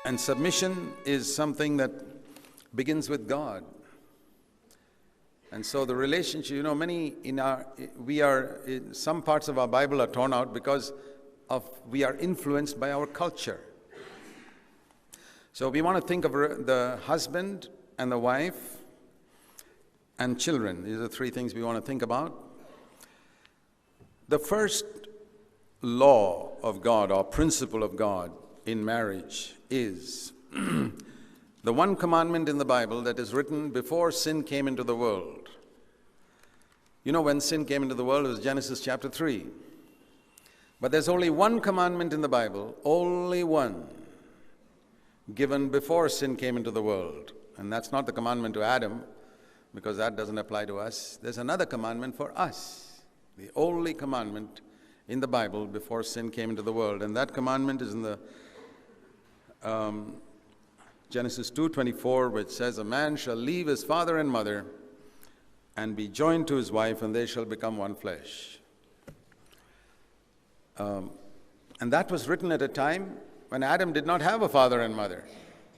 And submission is something that begins with God. And so the relationship, some parts of our Bible are torn out because we are influenced by our culture. So we want to think of the husband and the wife and children. These are three things we want to think about. The first law of God or principle of God in marriage is the one commandment in the Bible that is written before sin came into the world. You know, when sin came into the world, it was Genesis chapter 3. But there's only one commandment in the Bible, only one, given before sin came into the world. And that's not the commandment to Adam, because that doesn't apply to us. There's another commandment for us, the only commandment in the Bible before sin came into the world. And that commandment is in the Genesis 2:24, which says, "A man shall leave his father and mother and be joined to his wife, and they shall become one flesh." And that was written at a time when Adam did not have a father and mother.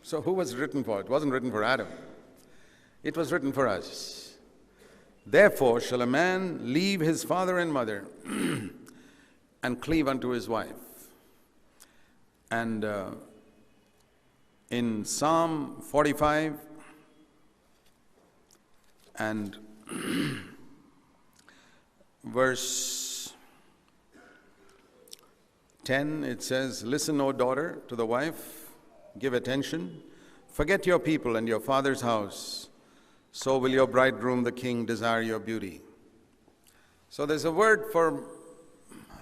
So who was it written for? It wasn't written for Adam. It was written for us. "Therefore shall a man leave his father and mother and cleave unto his wife." And in Psalm 45 and verse 10, it says, "Listen, O daughter, to the wife, give attention. Forget your people and your father's house. So will your bridegroom, the king, desire your beauty." So there's a word for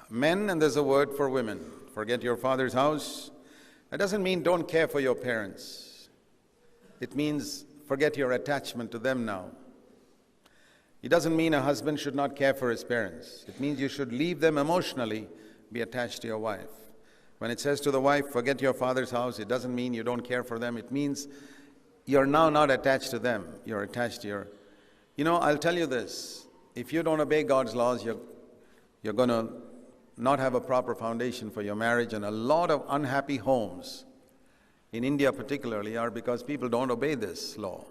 men and there's a word for women. Forget your father's house. That doesn't mean don't care for your parents. It means forget your attachment to them now. It doesn't mean a husband should not care for his parents. It means you should leave them emotionally, be attached to your wife. When it says to the wife, forget your father's house, it doesn't mean you don't care for them. It means you're now not attached to them. You're attached to your... I'll tell you this. If you don't obey God's laws, you're going to not have a proper foundation for your marriage. And a lot of unhappy homes, in India particularly, are because people don't obey this law.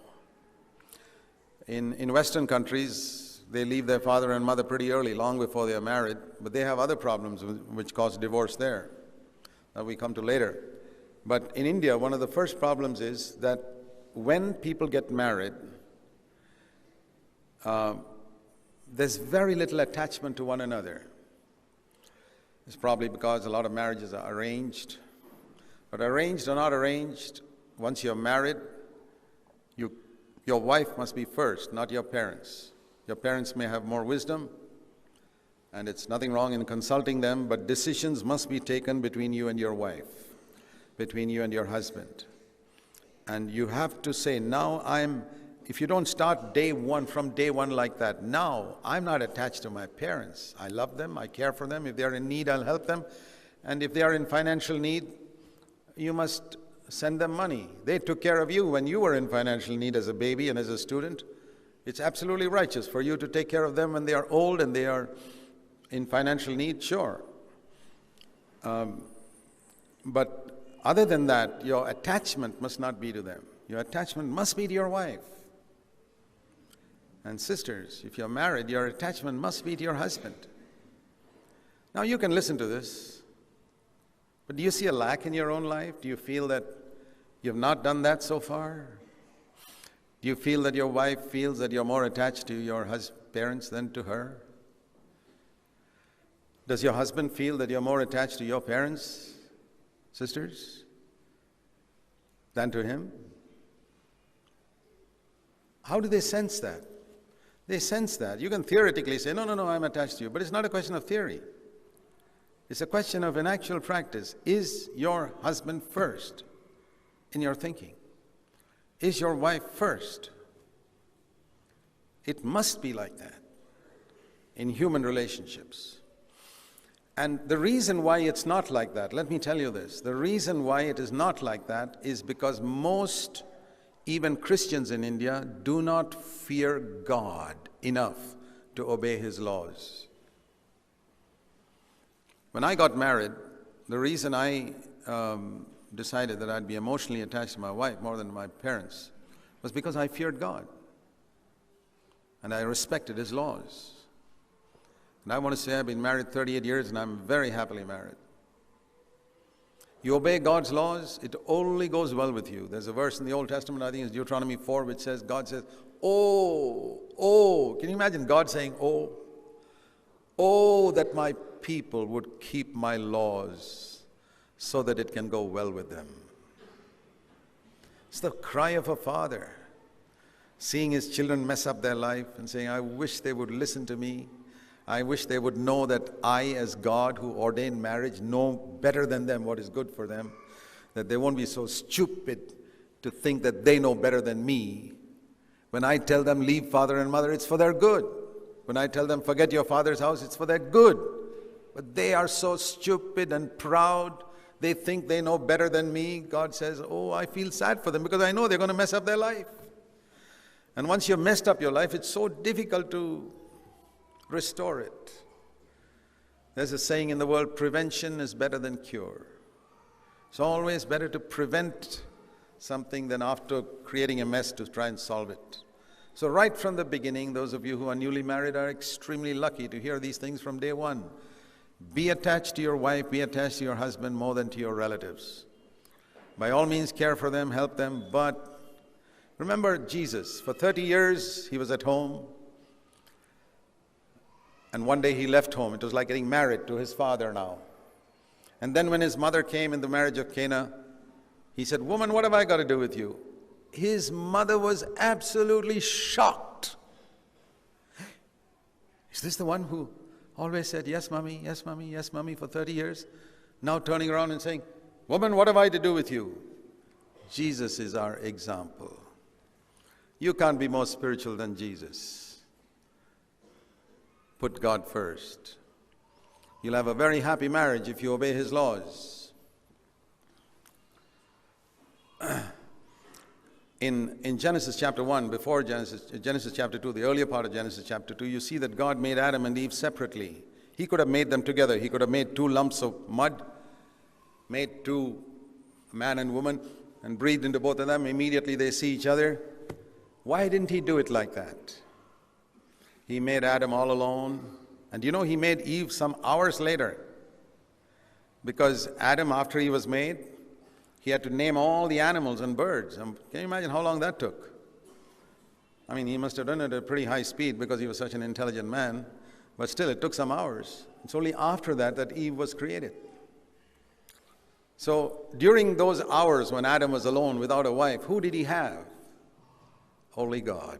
In Western countries, they leave their father and mother pretty early, long before they are married, but they have other problems which cause divorce there, that we come to later. But in India, one of the first problems is that when people get married, there's very little attachment to one another. It's probably because a lot of marriages are arranged. But arranged or not arranged, once you're married, your wife must be first, not your parents. Your parents may have more wisdom, and it's nothing wrong in consulting them, but decisions must be taken between you and your wife, between you and your husband. And you have to say, if you don't start from day one like that, now I'm not attached to my parents. I love them, I care for them. If they're in need, I'll help them. And if they are in financial need, you must send them money. They took care of you when you were in financial need as a baby and as a student. It's absolutely righteous for you to take care of them when they are old and they are in financial need, sure. But other than that, your attachment must not be to them. Your attachment must be to your wife. And sisters, if you're married, your attachment must be to your husband. Now you can listen to this, but do you see a lack in your own life? Do you feel that you have not done that so far? Do you feel that your wife feels that you're more attached to your parents than to her? Does your husband feel that you're more attached to your parents, sisters, than to him? How do they sense that? They sense that. You can theoretically say, no, I'm attached to you. But it's not a question of theory. It's a question of an actual practice. Is your husband first in your thinking? Is your wife first? It must be like that in human relationships. And the reason why it's not like that, let me tell you this. The reason why it is not like that is because most, even Christians in India, do not fear God enough to obey His laws. When I got married, the reason I decided that I'd be emotionally attached to my wife more than my parents was because I feared God. And I respected His laws. And I want to say I've been married 38 years and I'm very happily married. You obey God's laws, it only goes well with you. There's a verse in the Old Testament, I think it's Deuteronomy 4, which says, God says, oh, can you imagine God saying, oh, that my people would keep my laws so that it can go well with them. It's the cry of a father, seeing his children mess up their life and saying, I wish they would listen to me. I wish they would know that I, as God who ordained marriage, know better than them what is good for them, that they won't be so stupid to think that they know better than me. When I tell them leave father and mother, it's for their good. When I tell them forget your father's house, it's for their good. But they are so stupid and proud. They think they know better than me. God says, oh, I feel sad for them because I know they're going to mess up their life. And once you've messed up your life, it's so difficult to restore it. There's a saying in the world, prevention is better than cure. It's always better to prevent something than after creating a mess to try and solve it. So right from the beginning, those of you who are newly married are extremely lucky to hear these things from day one. Be attached to your wife, be attached to your husband more than to your relatives. By all means, care for them, help them, but remember Jesus. For 30 years, he was at home. And one day he left home. It was like getting married to his father now. And then when his mother came in the marriage of Cana, he said, woman, what have I got to do with you? His mother was absolutely shocked. Is this the one who always said, yes, mommy, yes, mommy, yes, mommy, for 30 years? Now turning around and saying, woman, what have I to do with you? Jesus is our example. You can't be more spiritual than Jesus. Put God first. You'll have a very happy marriage if you obey His laws. In Genesis chapter 1, before Genesis chapter 2, the earlier part of Genesis chapter 2, you see that God made Adam and Eve separately. He could have made them together. He could have made two lumps of mud, made two, man and woman, and breathed into both of them. Immediately they see each other. Why didn't He do it like that? He made Adam all alone. And you know, He made Eve some hours later. Because Adam, after he was made, he had to name all the animals and birds. Can you imagine how long that took? I mean, he must have done it at a pretty high speed because he was such an intelligent man. But still, it took some hours. It's only after that that Eve was created. So during those hours when Adam was alone without a wife, who did he have? Only God.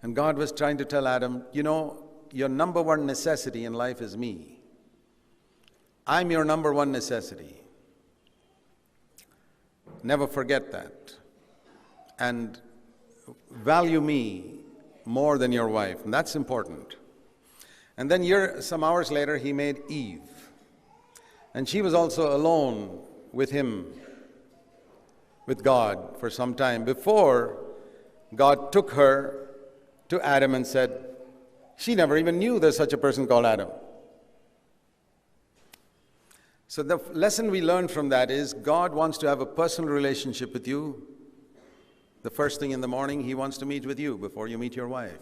And God was trying to tell Adam, you know, your number one necessity in life is me. I'm your number one necessity. Never forget that. And value me more than your wife. And that's important. And then some hours later, He made Eve. And she was also alone with him, with God, for some time before God took her to Adam and said, she never even knew there's such a person called Adam. So the lesson we learn from that is God wants to have a personal relationship with you. The first thing in the morning, He wants to meet with you before you meet your wife.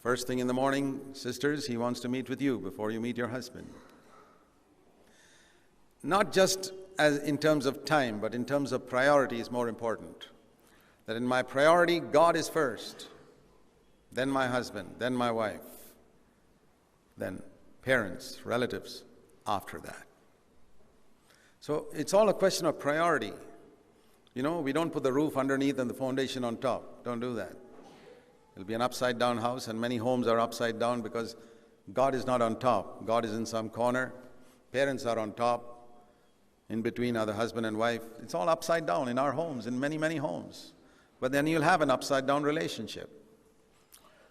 First thing in the morning, sisters, He wants to meet with you before you meet your husband. Not just as in terms of time, but in terms of priority is more important. That in my priority, God is first, then my husband, then my wife, then parents, relatives, after that. So it's all a question of priority. You know, we don't put the roof underneath and the foundation on top. Don't do that. It'll be an upside down house, and many homes are upside down because God is not on top. God is in some corner. Parents are on top. In between are the husband and wife. It's all upside down in our homes, in many, many homes. But then you'll have an upside down relationship.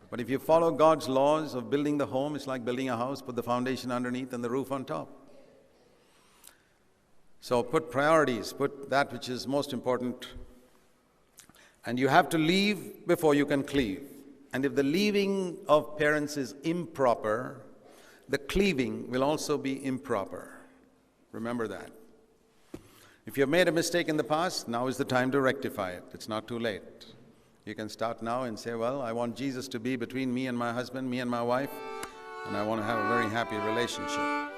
But if you follow God's laws of building the home, it's like building a house, put the foundation underneath and the roof on top. So put priorities, put that which is most important. And you have to leave before you can cleave. And if the leaving of parents is improper, the cleaving will also be improper. Remember that. If you've made a mistake in the past, now is the time to rectify it. It's not too late. You can start now and say, well, I want Jesus to be between me and my husband, me and my wife, and I want to have a very happy relationship.